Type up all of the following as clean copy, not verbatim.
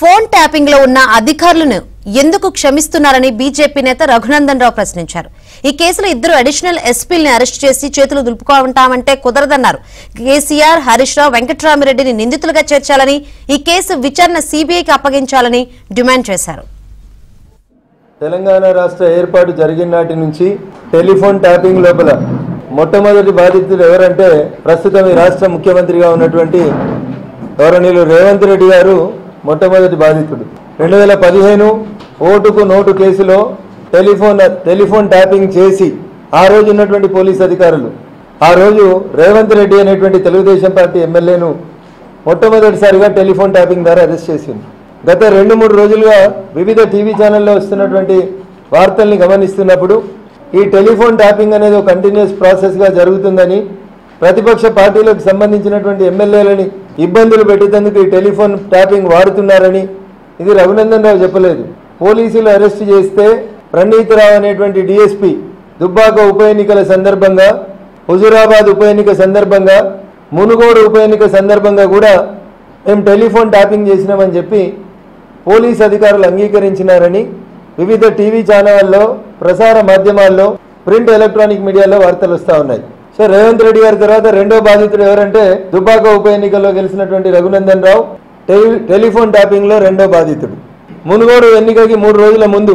Phone tapping లో ఉన్న అధికారులను ఎందుకు క్షమిస్తున్నారని బీజేపీ నేత రఘునందన్ రావు ప్రశ్నించారు. ఈ కేసులో ఇద్దరు అడిషనల్ ఎస్పీల్ని అరెస్ట్ చేసి చేతులు దులుపుకుంటామంటే కుదరదన్నారు. కేసీఆర్, హరీష్ రావు, వెంకట్రామిరెడ్డిని నిందితులుగా చేర్చాలని, ఈ కేసు విచారణ సీబీఐకి అప్పగించాలని డిమాండ్ చేశారు. తెలంగాణ రాష్ట్ర ఏర్పాటు జరిగిన నాటి నుంచి టెలిఫోన్ ట్యాపింగ్ లోపల మొట్టమొదటి బాధితుడు ఎవరంటే ప్రస్తుతం ఈ రాష్ట్ర ముఖ్యమంత్రిగా ఉన్నటువంటి గౌరవనీయులు రేవంత్ రెడ్డి గారు మొట్టమొదటి బాధితుడు. 2015 ఓటుకు నోటు కేసులో టెలిఫోన్ ట్యాపింగ్ చేసి ఆ రోజు ఉన్నటువంటి పోలీస్ అధికారులు ఆ రోజు రేవంత్ రెడ్డి అనేటువంటి తెలుగుదేశం పార్టీ ఎమ్మెల్యేను మొట్టమొదటిసారిగా టెలిఫోన్ ట్యాపింగ్ ద్వారా అరెస్ట్ చేసింది. గత 2-3 రోజులుగా వివిధ టీవీ ఛానల్లో వస్తున్నటువంటి వార్తల్ని గమనిస్తున్నప్పుడు ఈ టెలిఫోన్ ట్యాపింగ్ అనేది ఒక కంటిన్యూస్ ప్రాసెస్గా జరుగుతుందని, ప్రతిపక్ష పార్టీలకు సంబంధించినటువంటి ఎమ్మెల్యేలని ఇబ్బందులు పెట్టేందుకు ఈ టెలిఫోన్ ట్యాపింగ్ వాడుతున్నారని ఇది రఘునందన్ రావు చెప్పలేదు. పోలీసులు అరెస్ట్ చేస్తే ప్రణీత్ రావు అనేటువంటి డిఎస్పీ దుబ్బాక ఉప ఎన్నికల సందర్భంగా, హుజూరాబాద్ ఉప ఎన్నిక సందర్భంగా, మునుగోడు ఉప ఎన్నిక సందర్భంగా కూడా మేము టెలిఫోన్ ట్యాపింగ్ చేసినామని చెప్పి పోలీస్ అధికారులు అంగీకరించినారని వివిధ టీవీ ఛానళ్లలో, ప్రసార మాధ్యమాల్లో, ప్రింట్ ఎలక్ట్రానిక్ మీడియాలో వార్తలు వస్తూ ఉన్నాయి. సో రేవంత్ రెడ్డి గారి తర్వాత రెండో బాధితుడు ఎవరంటే దుబ్బాక ఉప ఎన్నికల్లో గెలిచినటువంటి రఘునందన్ రావు టెలిఫోన్ ట్యాపింగ్లో రెండో బాధితుడు. మునుగోడు ఎన్నికకి 3 రోజుల ముందు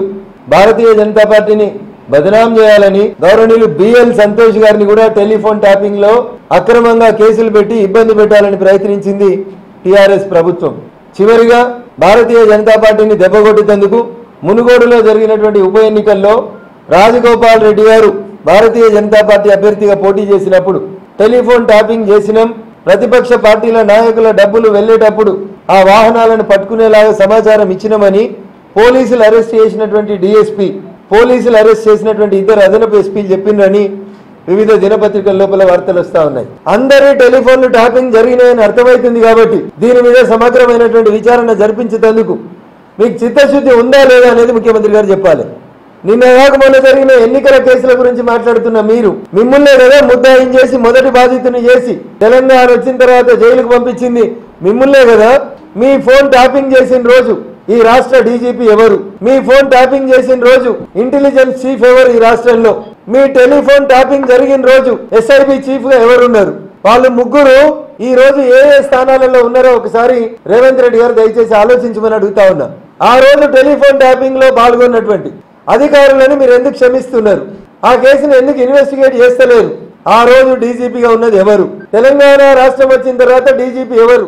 భారతీయ జనతా పార్టీని బదనాం చేయాలని గౌరవనీయులు బిఎల్ సంతోష్ గారిని కూడా టెలిఫోన్ ట్యాపింగ్లో అక్రమంగా కేసులు పెట్టి ఇబ్బంది పెట్టాలని ప్రయత్నించింది టీఆర్ఎస్ ప్రభుత్వం. చివరిగా భారతీయ జనతా పార్టీని దెబ్బకొట్టేందుకు మునుగోడులో జరిగినటువంటి ఉప ఎన్నికల్లో రాజగోపాల్ రెడ్డి గారు భారతీయ జనతా పార్టీ అభ్యర్థిగా పోటీ చేసినప్పుడు టెలిఫోన్ ట్యాపింగ్ చేసినాం, ప్రతిపక్ష పార్టీల నాయకుల డబ్బులు వెళ్లేటప్పుడు ఆ వాహనాలను పట్టుకునేలాగా సమాచారం ఇచ్చినామని పోలీసులు అరెస్ట్ చేసినటువంటి డిఎస్పీ, పోలీసులు అరెస్ట్ చేసినటువంటి ఇద్దరు అదనపు ఎస్పీలు చెప్పిండ్రని వివిధ దినపత్రికల లోపల వార్తలు వస్తూ ఉన్నాయి. అందరి టెలిఫోన్లు ట్యాపింగ్ జరిగినాయని అర్థమవుతుంది కాబట్టి దీని మీద సమగ్రమైనటువంటి విచారణ జరిపించేందుకు మీకు చిత్తశుద్ధి ఉందా లేదా అనేది ముఖ్యమంత్రి గారు చెప్పాలి. నిన్న మొన్న జరిగిన ఎన్నికల కేసుల గురించి మాట్లాడుతున్న మీరు, మిమ్మల్నే కదా ముద్దాయిం చేసి మొదటి బాధితుని చేసి తెలంగాణ వచ్చిన తర్వాత జైలుకు పంపించింది మిమ్మల్నే కదా. మీ ఫోన్ ట్యాపింగ్ చేసిన రోజు ఈ రాష్ట్ర డీజీపీ ఎవరు? మీ ఫోన్ ట్యాపింగ్ చేసిన రోజు ఇంటెలిజెన్స్ చీఫ్ ఎవరు ఈ రాష్ట్రంలో? మీ టెలిఫోన్ ట్యాపింగ్ జరిగిన రోజు ఎస్ఐబి చీఫ్ గా ఎవరున్నారు? వాళ్ళు ముగ్గురు ఈ రోజు ఏ స్థానాలలో ఉన్నారో ఒకసారి రేవంత్ రెడ్డి గారు దయచేసి ఆలోచించమని అడుగుతా ఉన్నా. ఆ రోజు టెలిఫోన్ ట్యాపింగ్ లో పాల్గొన్నటువంటి అధికారులను మీరు ఎందుకు క్షమిస్తున్నారు? ఆ కేసును ఎందుకు ఇన్వెస్టిగేట్ చేస్తలేరు? ఆ రోజు డీజీపీగా ఉన్నది ఎవరు? తెలంగాణ రాష్ట్రం వచ్చిన తర్వాత డీజీపీ ఎవరు?